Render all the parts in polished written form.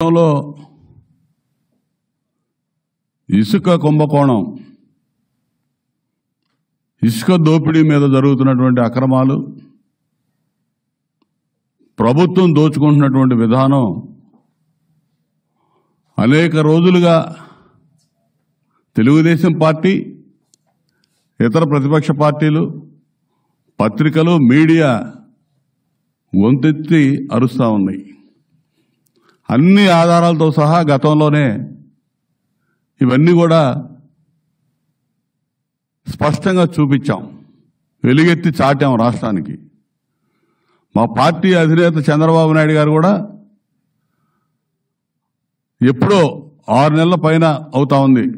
లో ఇసుక కుంభకోణం, ఇసుక దోపిడీ మీద జరుగుతున్నటువంటి అక్రమాలు, ప్రభుత్వం దోచుకుంటున్నటువంటి విధానం అనేక రోజులుగా తెలుగుదేశం పార్టీ, ఇతర ప్రతిపక్ష పార్టీలు, పత్రికలు, మీడియా గొంతెత్తి అరుస్తూ ఉన్నాయి. అన్ని ఆధారాలతో సహా గతంలోనే ఇవన్నీ కూడా స్పష్టంగా చూపించాం, వెలుగెత్తి చాటాం రాష్ట్రానికి. మా పార్టీ అధినేత చంద్రబాబు నాయుడు గారు కూడా ఎప్పుడో 6 నెలల పైన అవుతా ఉంది,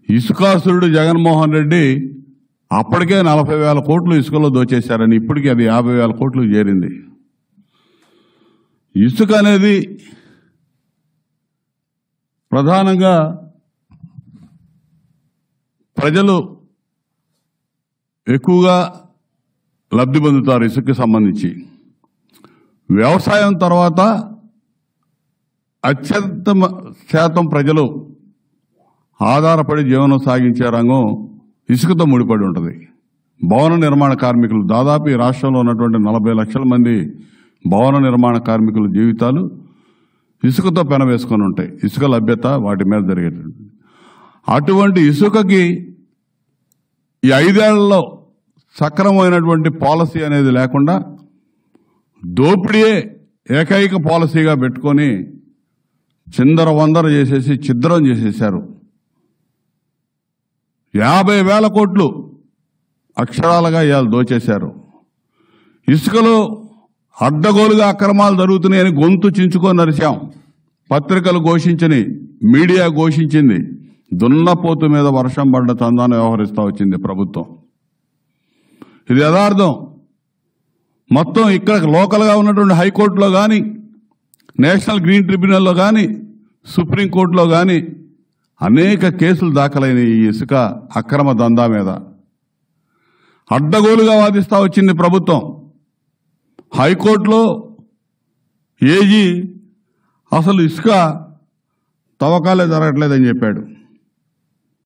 ఇసుకాసురుడు జగన్మోహన్ రెడ్డి అప్పటికే 40,000 కోట్లు ఇసుకలో దోచేశారని, ఇప్పటికీ అది 50,000 కోట్లు చేరింది. ఇసుక అనేది ప్రధానంగా ప్రజలు ఎక్కువగా లబ్ధి పొందుతారు. ఇసుకకి సంబంధించి వ్యవసాయం తర్వాత అత్యంత శాతం ప్రజలు ఆధారపడి జీవనం సాగించే రంగం ఇసుకతో ముడిపడి ఉంటుంది. భవన నిర్మాణ కార్మికులు, దాదాపు ఈ రాష్ట్రంలో ఉన్నటువంటి 40 లక్షల మంది భవన నిర్మాణ కార్మికుల జీవితాలు ఇసుకతో పెనవేసుకొని ఉంటాయి. ఇసుక లభ్యత వాటి మీద జరిగేటువంటి అటువంటి ఇసుకకి ఈ 5 ఏళ్లలో సక్రమమైనటువంటి పాలసీ అనేది లేకుండా దోపిడీయే ఏకైక పాలసీగా పెట్టుకొని చిందరవందర చేసేసి ఛిద్రం చేసేశారు. 50,000 కోట్లు అక్షరాలుగా ఇవాళ దోచేశారు. ఇసుకలో అడ్డగోలుగా అక్రమాలు జరుగుతున్నాయని గొంతు చించుకొని నరిచాం. పత్రికలు ఘోషించని, మీడియా ఘోషించింది. దున్నపోతు మీద వర్షం పడ్డ తందాన వ్యవహరిస్తూ వచ్చింది ప్రభుత్వం. ఇది యథార్థం. మొత్తం ఇక్కడ లోకల్గా ఉన్నటువంటి హైకోర్టులో కానీ, నేషనల్ గ్రీన్ ట్రిబ్యునల్లో కానీ, సుప్రీంకోర్టులో కానీ అనేక కేసులు దాఖలైన ఈ ఇసుక అక్రమ దందా మీద అడ్డగోలుగా వాదిస్తూ వచ్చింది ప్రభుత్వం. హైకోర్టులో ఏజీ అసలు ఇసుక తవ్వకాలే జరగట్లేదని చెప్పాడు.